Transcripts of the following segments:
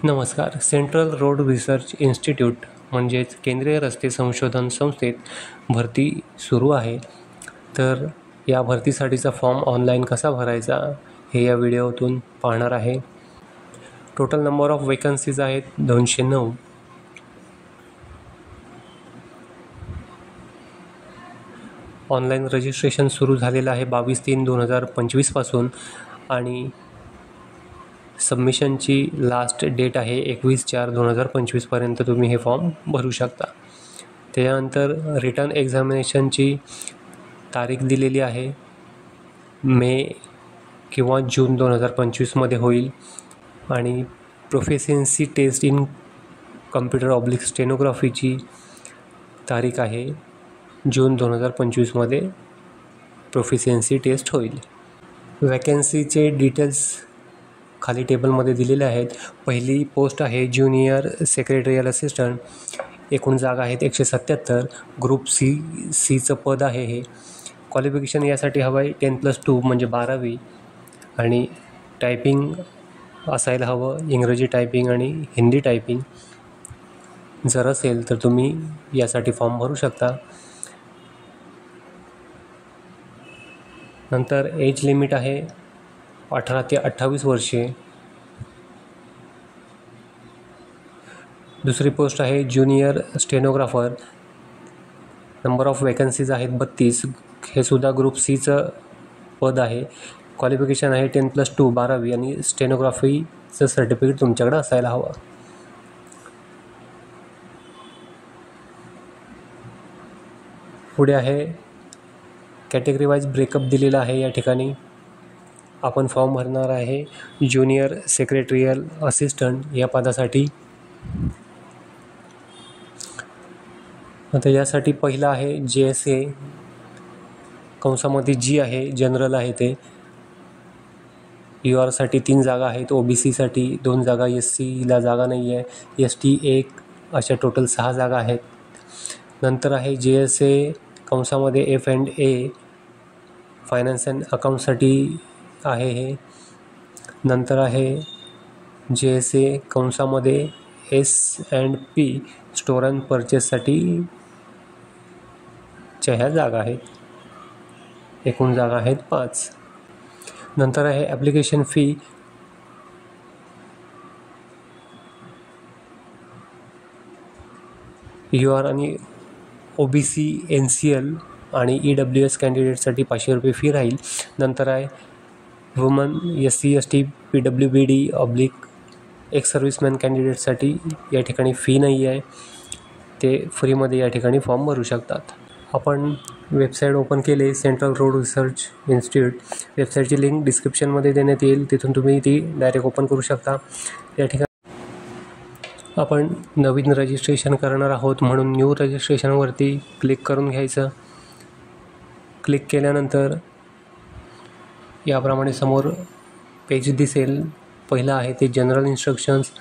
नमस्कार. Central road research institute म्हणजेच केंद्रीय रस्ते संशोधन संस्थेत भरती सुरू आहे. तर या भरतीसाठीचा फॉर्म ऑनलाईन कसा भरायचा हे या व्हिडिओतून पाहणार आहे. टोटल नंबर ऑफ वेकन्सीज आहेत 209. ऑनलाईन रजिस्ट्रेशन सुरू झालेलं आहे 22/3/2025 पासून आणि सबमिशनची लास्ट डेट आहे 21/4/2025 पर्यंत तुम्ही हे फॉर्म भरू शकता. त्यानंतर रिटर्न एक्झामिनेशनची तारीख दिलेली आहे मे किंवा जून 2025 होईल आणि प्रोफिशियन्सी टेस्ट इन कम्प्युटर / स्टेनोग्राफीची तारीख आहे जून 2025 प्रोफिशियन्सी टेस्ट होईल. वॅकन्सीचे डिटेल्स खाली टेबलमध्ये दिलेले आहेत. पहिली पोस्ट आहे ज्युनियर सेक्रेटरियल असिस्टंट. एकूण जागा आहेत 177. ग्रुप सीचं पद आहे हे. क्वालिफिकेशन यासाठी हवं आहे 10+2 म्हणजे 12वी आणि टायपिंग असायला हवं, इंग्रजी टायपिंग आणि हिंदी टायपिंग जर असेल तर तुम्ही यासाठी फॉर्म भरू शकता. नंतर एज लिमिट आहे 18 ते 28 वर्षे. दुसरी पोस्ट आहे junior stenographer. Number of vacancies आहेत 32. हे सुद्धा ग्रुप सीचं पद आहे. क्वालिफिकेशन आहे 10+2 12वी आणि स्टेनोग्राफीचं सर्टिफिकेट तुमच्याकडे असायला हवं. पुढे आहे कॅटेगरी वाईज ब्रेकअप दिलेला आहे. या ठिकाणी आपण फॉर्म भरणार आहे ज्युनियर सेक्रेटरियल असिस्टंट या पदासाठी. आता यासाठी पहिलं आहे JSA कंसामध्ये जी आहे जनरल आहे ते. URसाठी 3 जागा आहेत. OBCसाठी 2 जागा, SCला जागा नाही आहे, ST 1 अशा टोटल 6 जागा आहेत. नंतर आहे JSA कंसामध्ये F&A फायनान्स अँड अकाउंटसाठी आहे हे. नंतर आहे JSA कंसामध्ये S&P स्टोअर अँड परचेससाठी ह्या जागा आहेत. एकूण जागा आहेत 5. नंतर आहे ॲप्लिकेशन फी. UR आणि OBC NCL आणि EWS कॅन्डिडेटसाठी 500 रुपये फी राहील. नंतर आहे woman SC ST PWBD / ex serviceman कॅन्डिडेटसाठी या ठिकाणी फी नाही आहे, ते फ्रीमध्ये या ठिकाणी फॉर्म भरू शकतात. आपण वेबसाईट ओपन केले central road research institute. वेबसाईटची link डिस्क्रिप्शनमध्ये देण्यात येईल, तिथून तुम्ही ती डायरेक्ट ओपन करू शकता. या ठिकाणी आपण नवीन रजिस्ट्रेशन करणार आहोत म्हणून न्यू रजिस्ट्रेशनवरती क्लिक करून घ्यायचं. क्लिक केल्यानंतर याप्रमाणे समोर पेज दिसेल. पहिलं आहे ते जनरल इन्स्ट्रक्शन्स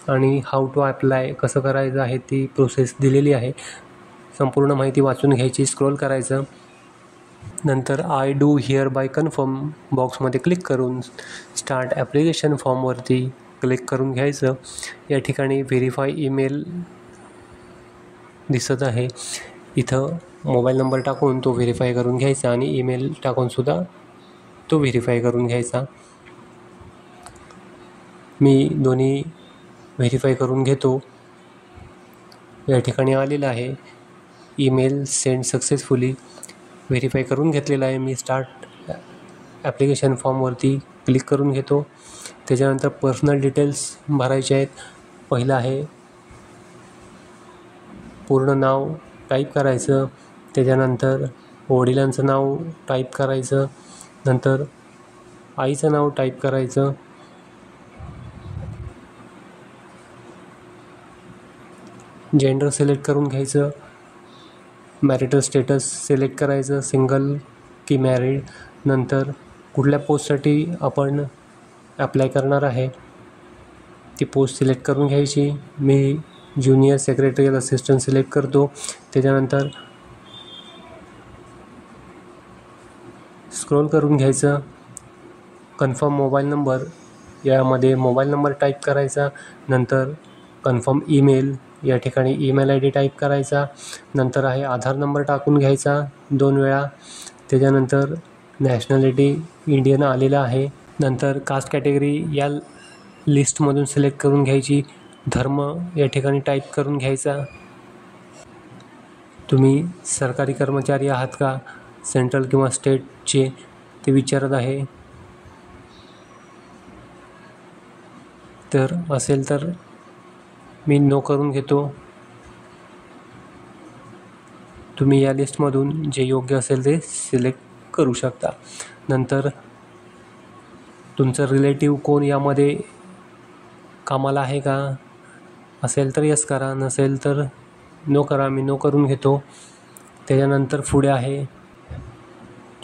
आणि हाऊ टू अप्लाय कसं करायचं आहे ती प्रोसेस दिलेली आहे. संपूर्ण माहिती वाचून घ्यायची, स्क्रोल करायचं. नंतर I do hereby confirm बॉक्समध्ये क्लिक करून स्टार्ट ॲप्लिकेशन फॉर्मवरती क्लिक करून घ्यायचं. या ठिकाणी व्हेरीफाय ईमेल दिसत आहे. इथं मोबाईल नंबर टाकून तो व्हेरीफाय करून घ्यायचा आणि ईमेल टाकूनसुद्धा तो व्हेरीफाय करून घ्यायचा. मी दोन्ही व्हेरीफाय करून घेतो. या ठिकाणी आलेलं आहे ईमेल सेंड सक्सेसफुली. व्हेरीफाय करून घेतलेला आहे मी. स्टार्ट ॲप्लिकेशन फॉर्मवरती क्लिक करून घेतो. त्याच्यानंतर पर्सनल डिटेल्स भरायचे आहेत. पहिलं आहे पूर्ण नाव टाईप करायचं. त्याच्यानंतर वडिलांचं नाव टाईप करायचं. नंतर आईचं नाव टाईप करायचं. जेंडर सिलेक्ट करून घ्यायचं. मॅरिटल स्टेटस सिलेक्ट करायचं, सिंगल की मॅरिड. नंतर कुठल्या पोस्टसाठी आपण अप्लाय करणार आहे ती पोस्ट सिलेक्ट करून घ्यायची. मी ज्युनियर सेक्रेटरियल असिस्टंट सिलेक्ट करतो. त्याच्यानंतर स्क्रोल करून घ्यायचं. कन्फर्म मोबाईल नंबर यामध्ये मोबाईल नंबर टाईप करायचा, नंतर कन्फर्म ईमेल, या ठिकाणी ईमेल आय डी टाईप करायचा, नंतर आहे आधार नंबर टाकून घ्यायचा 2 वेळा, त्याच्यानंतर नॅशनॅलिटी इंडियन आलेलं आहे, नंतर कास्ट कॅटेगरी या लिस्टमधून सिलेक्ट करून घ्यायची, धर्म या ठिकाणी टाईप करून घ्यायचा. तुम्ही सरकारी कर्मचारी आहात का, सेंट्रल किंवा स्टेटचे ते विचारत आहे. तर असेल तर मी नो करून घेतो. तुम्ही या लिस्टमधून जे योग्य असेल ते सिलेक्ट करू शकता. नंतर तुमचं रिलेटिव्ह कोण यामध्ये कामाला आहे का, असेल तर यस करा, नसेल तर नो करा. मी नो करून घेतो. त्याच्यानंतर पुढे आहे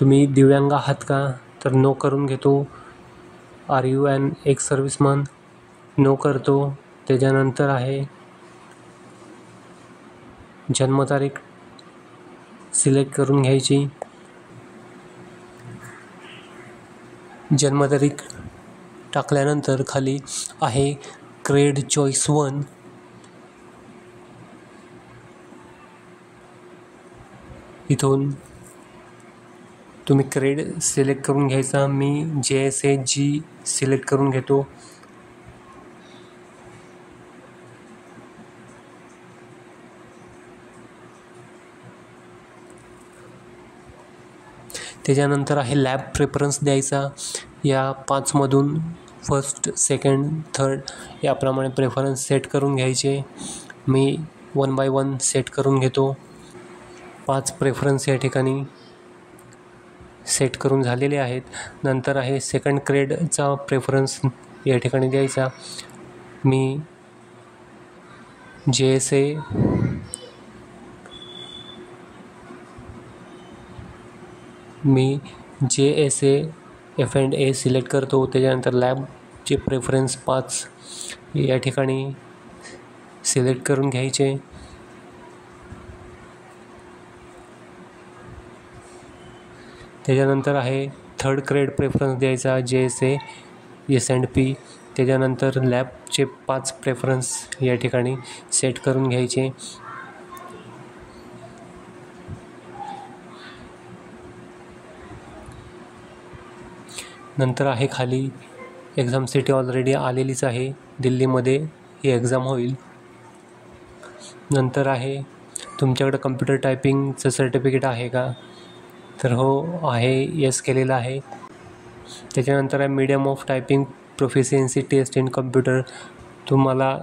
तुम्ही दिव्यांग आहात का, तर नो करून घेतो. Are you an ex serviceman, no करतो. त्याच्यानंतर आहे जन्मतारीख सिलेक्ट करून घ्यायची. जन्मतारीख टाकल्यानंतर खाली आहे ग्रेड चॉईस 1. इथून तुम्ही ग्रेड सिलेक्ट करून घ्यायचा. मी JSAG सिलेक्ट करून घेतो. त्याच्यानंतर आहे लॅब प्रेफरन्स द्यायचा. या 5मधून फर्स्ट, सेकंड, थर्ड याप्रमाणे प्रेफरन्स सेट करून घ्यायचे. मी 1 बाय 1 सेट करून घेतो. 5 प्रेफरन्स या ठिकाणी सेट करून झालेले आहेत. नंतर आहे सेकंड ग्रेडचा प्रेफरन्स या ठिकाणी द्यायचा. मी JSA F&A सिलेक्ट करतो. त्याच्यानंतर लॅबचे प्रेफरन्स 5 या ठिकाणी सिलेक्ट करून घ्यायचे. त्याच्यानंतर आहे थर्ड ग्रेड प्रेफरन्स द्यायचा JSA S&P. त्याच्यानंतर लॅबचे 5 प्रेफरन्स या ठिकाणी सेट करून घ्यायचे. नंतर आहे खाली एक्झाम सिटी ऑलरेडी आलेलीच आहे, दिल्लीमध्ये ही एक्झाम होईल. नंतर आहे तुमच्याकडे कम्प्युटर टायपिंगचं सर्टिफिकेट आहे का, तर हो आहे, येस केलेलं आहे. त्याच्यानंतर आहे medium of typing proficiency test in computer. तुम्हाला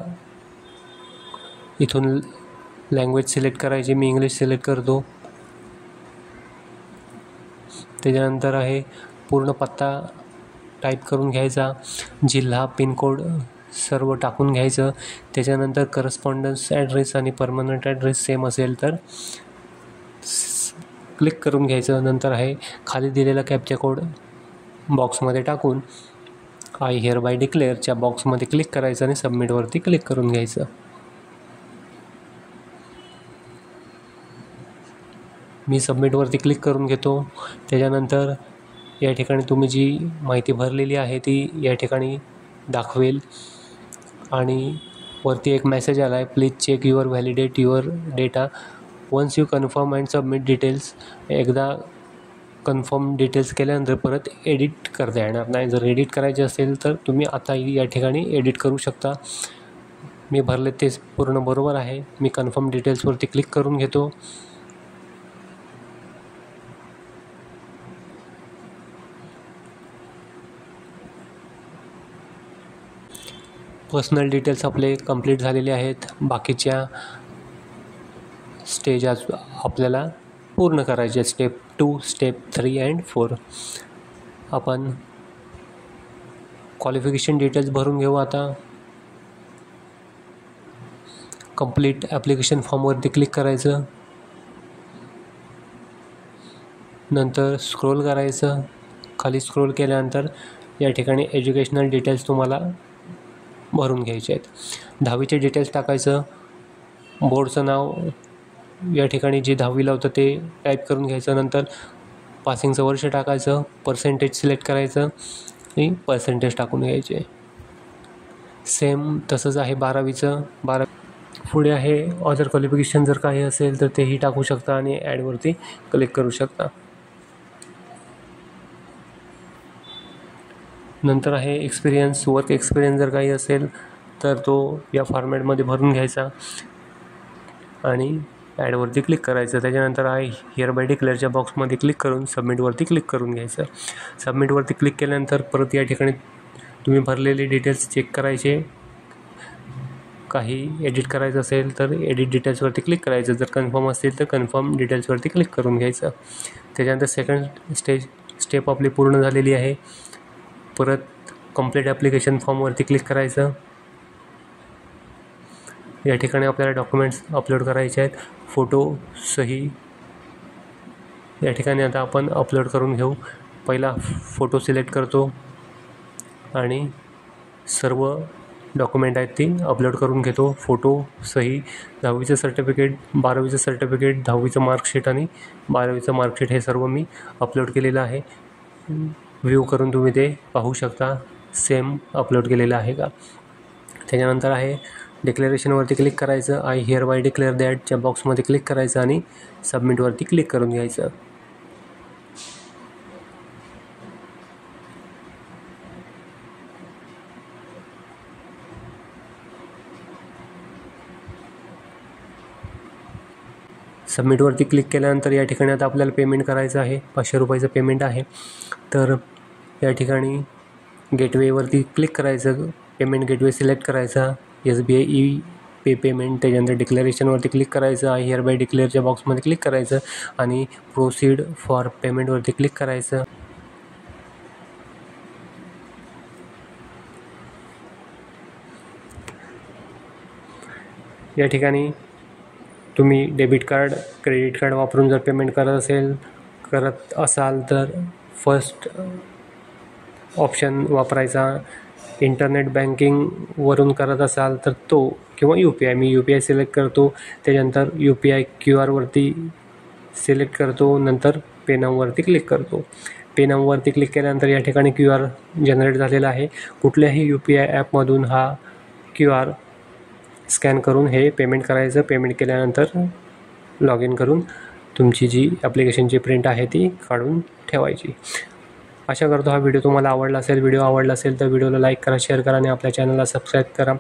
इथून लँग्वेज सिलेक्ट करायची. मी इंग्लिश सिलेक्ट करतो. त्याच्यानंतर आहे पूर्ण पत्ता टाईप करून घ्यायचा, जिल्हा, पिनकोड सर्व टाकून घ्यायचं. त्याच्यानंतर करस्पॉन्डन्स ॲड्रेस आणि परमनंट ॲड्रेस सेम असेल तर क्लिक करून घ्यायचं. नंतर आहे खाली दिलेला कॅप्चा कोड बॉक्समध्ये टाकून आय हिअर बाय डिक्लेअरच्या बॉक्समध्ये क्लिक करायचं आणि सबमिटवरती क्लिक करून घ्यायचं. मी सबमिटवरती क्लिक करून घेतो. त्याच्यानंतर या ठिकाणी तुम्ही जी माहिती भरलेली आहे ती या ठिकाणी दाखवेल आणि वरती एक मेसेज आला आहे, please check your validate your data once you confirm and submit details. एकदा कन्फर्म डिटेल्स केल्यानंतर परत एडिट करता येणार नाही. जर एडिट करायचे असेल तर तुम्ही आता या ठिकाणी एडिट करू शकता. मी भरले ते पूर्ण बरोबर आहे. मी कन्फर्म डिटेल्सवरती क्लिक करून घेतो. पर्सनल डिटेल्स आपले कंप्लीट झालेले आहेत. बाकीच्या स्टेज आज आपल्याला पूर्ण करायचे. Step 2, step 3 and 4. आपण क्वालिफिकेशन डिटेल्स भरून घेऊ आता. कंप्लीट ॲप्लिकेशन फॉर्मवरती क्लिक करायचं. नंतर स्क्रोल करायचं. खाली स्क्रोल केल्यानंतर या ठिकाणी एज्युकेशनल डिटेल्स तुम्हाला भरून घ्यायचे आहेत. 10वीचे डिटेल्स टाकायचं. बोर्डचं नाव या ठिकाणी जे 10वीला होतं ते टाईप करून घ्यायचं. नंतर पासिंगचं वर्ष टाकायचं. पर्सेंटेज सिलेक्ट करायचं आणि पर्सेंटेज टाकून घ्यायचे. सेम तसंच आहे 12वीचं. पुढे आहे अदर क्वालिफिकेशन, जर काही असेल तर तेही टाकू शकता आणि ॲडवरती क्लिक करू शकता. नंतर आहे एक्सपिरियन्स, वर्क एक्सपिरियन्स जर काही असेल तर तो या फॉर्मॅटमध्ये भरून घ्यायचा आणि ॲडवरती क्लिक करायचं. त्याच्यानंतर आहे हिअर बाय डिक्लेअरच्या बॉक्समध्ये क्लिक करून सबमिटवरती क्लिक करून घ्यायचं. सबमिटवरती क्लिक केल्यानंतर परत या ठिकाणी तुम्ही भरलेले डिटेल्स चेक करायचे. काही एडिट करायचं असेल तर एडिट डिटेल्सवरती क्लिक करायचं. जर कन्फर्म असेल तर कन्फर्म डिटेल्सवरती क्लिक करून घ्यायचं. त्याच्यानंतर सेकंड स्टेप आपली पूर्ण झालेली आहे. परत कंप्लीट ॲप्लिकेशन फॉर्मवरती क्लिक करायचं. या ठिकाणी आपल्याला डॉक्युमेंट्स अपलोड करायचे आहेत, फोटो, सही. या ठिकाणी आता आपण अपलोड करून घेऊ. पहिला फोटो सिलेक्ट करतो आणि सर्व डॉक्युमेंट आहेत ती अपलोड करून घेतो. फोटो, सही, 10वीचं सर्टिफिकेट, 12वीचं सर्टिफिकेट, 10वीचं मार्कशीट आणि 12वीचं मार्कशीट हे सर्व मी अपलोड केलेलं आहे. व्ह्यू करून तुम्ही ते पाहू शकता सेम अपलोड केलेलं आहे का. त्याच्यानंतर आहे डिक्लेरेशनवरती क्लिक करायचं. आय हिअर बाय डिक्लेअर दॅटच्या बॉक्समध्ये क्लिक करायचं आणि सबमिटवरती क्लिक करून घ्यायचं. सबमिटवरती क्लिक केल्यानंतर या ठिकाणी आता आपल्याला पेमेंट करायचं आहे. 500 रुपयाचं पेमेंट आहे. तर या ठिकाणी गेटवेवरती क्लिक करायचं. पेमेंट गेटवे सिलेक्ट करायचा, SBI ई पे पेमेंट. त्याच्यानंतर डिक्लेरेशनवरती क्लिक करायचं. आय हिअर बाय डिक्लेअरच्या बॉक्समध्ये क्लिक करायचं आणि प्रोसीड फॉर पेमेंटवरती क्लिक करायचं. या ठिकाणी तुम्ही डेबिट कार्ड, क्रेडिट कार्ड वापरून जर पेमेंट करत असाल तर फर्स्ट ऑप्शन वापरायचा. इंटरनेट बँकिंगवरून करत असाल तर तो, किंवा UPI. मी UPI सिलेक्ट करतो. त्याच्यानंतर UPI QR सिलेक्ट करतो. नंतर पे नाऊवरती क्लिक करतो. पे नाऊवरती क्लिक केल्यानंतर या ठिकाणी QR जनरेट झालेला आहे. कुठल्याही UPI ॲपमधून हा QR स्कॅन करून हे पेमेंट करायचं. पेमेंट केल्यानंतर लॉग इन करून तुमची जी ॲप्लिकेशनची प्रिंट आहे ती काढून ठेवायची. आशा करतो हा व्हिडिओ तुम्हाला आवडला असेल. व्हिडिओ आवडला असेल तर व्हिडिओला लाईक करा, शेअर करा आणि आपल्या चॅनलला सबस्क्राईब करा.